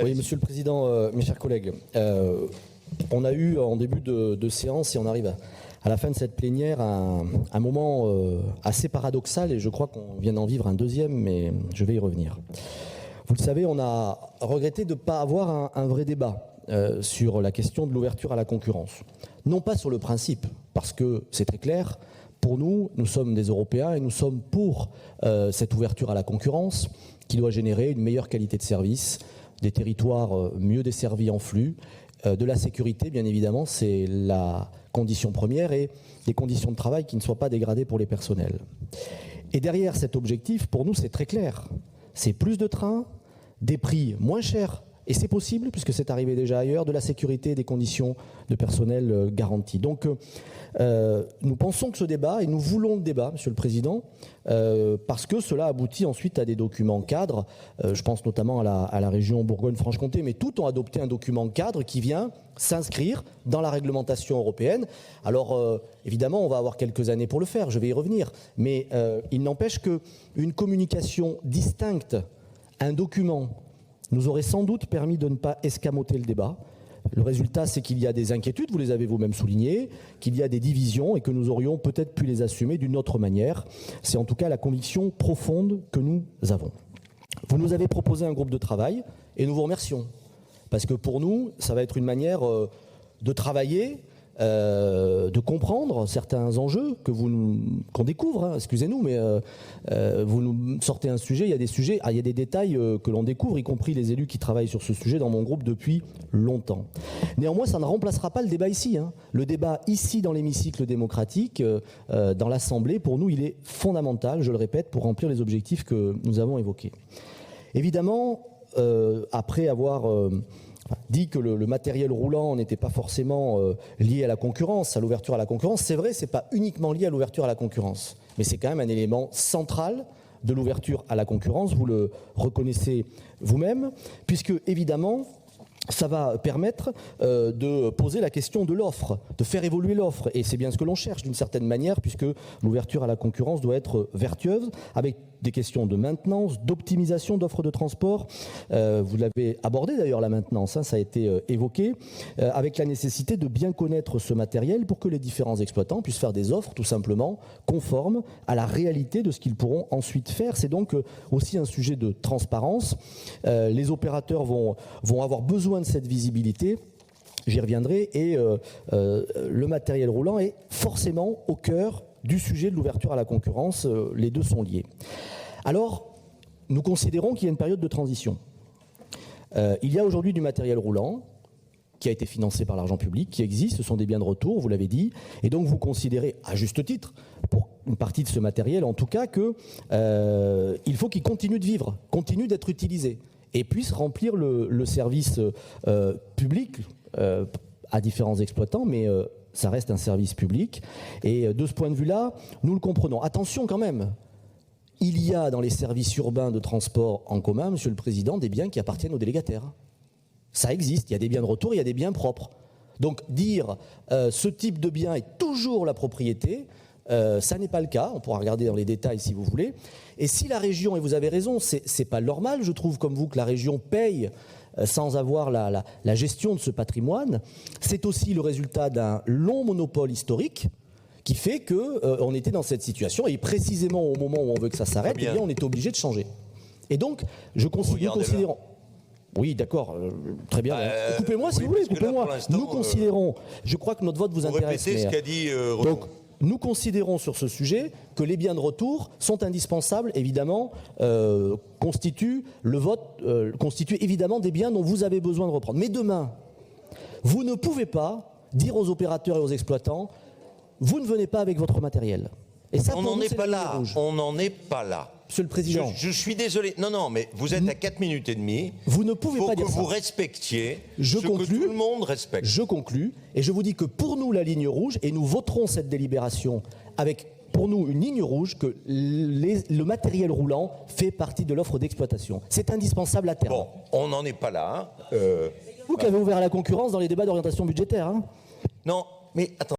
Oui, Monsieur le Président, mes chers collègues, on a eu en début de séance, et on arrive à la fin de cette plénière, un moment assez paradoxal, et je crois qu'on vient d'en vivre un deuxième, mais je vais y revenir. Vous le savez, on a regretté de ne pas avoir un vrai débat sur la question de l'ouverture à la concurrence. Non pas sur le principe, parce que c'est très clair, pour nous, nous sommes des Européens et nous sommes pour cette ouverture à la concurrence qui doit générer une meilleure qualité de service, des territoires mieux desservis en flux, de la sécurité, bien évidemment, c'est la condition première, et des conditions de travail qui ne soient pas dégradées pour les personnels. Et derrière cet objectif, pour nous, c'est très clair. C'est plus de trains, des prix moins chers, et c'est possible, puisque c'est arrivé déjà ailleurs, de la sécurité et des conditions de personnel garanties. Donc, nous pensons que ce débat, et nous voulons le débat, Monsieur le Président, parce que cela aboutit ensuite à des documents cadres. Je pense notamment à la région Bourgogne-Franche-Comté, mais toutes ont adopté un document cadre qui vient s'inscrire dans la réglementation européenne. Alors, évidemment, on va avoir quelques années pour le faire, je vais y revenir, mais il n'empêche qu'une communication distincte, un document, nous aurait sans doute permis de ne pas escamoter le débat. Le résultat, c'est qu'il y a des inquiétudes, vous les avez vous-même soulignées, qu'il y a des divisions et que nous aurions peut-être pu les assumer d'une autre manière. C'est en tout cas la conviction profonde que nous avons. Vous nous avez proposé un groupe de travail et nous vous remercions. Parce que pour nous, ça va être une manière de travailler, de comprendre certains enjeux qu'on découvre, hein, excusez-nous, mais vous nous sortez un sujet, il y a des sujets, il y a des détails que l'on découvre, y compris les élus qui travaillent sur ce sujet dans mon groupe depuis longtemps. Néanmoins, ça ne remplacera pas le débat ici. Hein. Le débat ici dans l'hémicycle démocratique, dans l'Assemblée, pour nous, il est fondamental, je le répète, pour remplir les objectifs que nous avons évoqués. Évidemment, après avoir dit que le matériel roulant n'était pas forcément lié à la concurrence, à l'ouverture à la concurrence. C'est vrai, ce n'est pas uniquement lié à l'ouverture à la concurrence, mais c'est quand même un élément central de l'ouverture à la concurrence, vous le reconnaissez vous-même, puisque évidemment, ça va permettre de poser la question de l'offre, de faire évoluer l'offre. Et c'est bien ce que l'on cherche d'une certaine manière, puisque l'ouverture à la concurrence doit être vertueuse, avec des questions de maintenance, d'optimisation d'offres de transport. Vous l'avez abordé d'ailleurs, la maintenance, hein, ça a été évoqué, avec la nécessité de bien connaître ce matériel pour que les différents exploitants puissent faire des offres tout simplement conformes à la réalité de ce qu'ils pourront ensuite faire. C'est donc aussi un sujet de transparence. Les opérateurs vont avoir besoin de cette visibilité, j'y reviendrai, et le matériel roulant est forcément au cœur du sujet de l'ouverture à la concurrence, les deux sont liés. Alors, nous considérons qu'il y a une période de transition. Il y a aujourd'hui du matériel roulant qui a été financé par l'argent public, qui existe, ce sont des biens de retour, vous l'avez dit, et donc vous considérez, à juste titre, pour une partie de ce matériel en tout cas, qu'il faut qu'il continue de vivre, continue d'être utilisé, et puisse remplir le service public à différents exploitants, mais ça reste un service public. Et de ce point de vue-là, nous le comprenons. Attention quand même, il y a dans les services urbains de transport en commun, Monsieur le Président, des biens qui appartiennent aux délégataires. Ça existe, il y a des biens de retour, il y a des biens propres. Donc dire ce type de bien est toujours la propriété, ça n'est pas le cas, on pourra regarder dans les détails si vous voulez. Et si la région, et vous avez raison, c'est pas normal, je trouve, comme vous, que la région paye sans avoir la gestion de ce patrimoine, c'est aussi le résultat d'un long monopole historique qui fait qu'on était dans cette situation, et précisément au moment où on veut que ça s'arrête, eh bien, on est obligé de changer. Et donc, nous considérons... Oui, d'accord, très bien. Coupez-moi si vous voulez, coupez-moi. Nous considérons, je crois que notre vote vous intéresse. Répétez ce qu'a dit Renaud. Donc, nous considérons sur ce sujet que les biens de retour sont indispensables, évidemment, constituent évidemment des biens dont vous avez besoin de reprendre. Mais demain, vous ne pouvez pas dire aux opérateurs et aux exploitants, vous ne venez pas avec votre matériel. Et ça, on n'en est pas là. On n'en est pas là. Monsieur le Président. Je suis désolé. Non, mais vous êtes à 4 minutes et demie. Vous ne pouvez pas dire ça. Il faut que vous respectiez ce que tout le monde respecte. Je conclus. Et je vous dis que pour nous, la ligne rouge, et nous voterons cette délibération avec, pour nous, une ligne rouge, que le matériel roulant fait partie de l'offre d'exploitation. C'est indispensable à terme. Bon, on n'en est pas là. Vous qui avez ouvert à la concurrence dans les débats d'orientation budgétaire. Hein. Non, mais attends.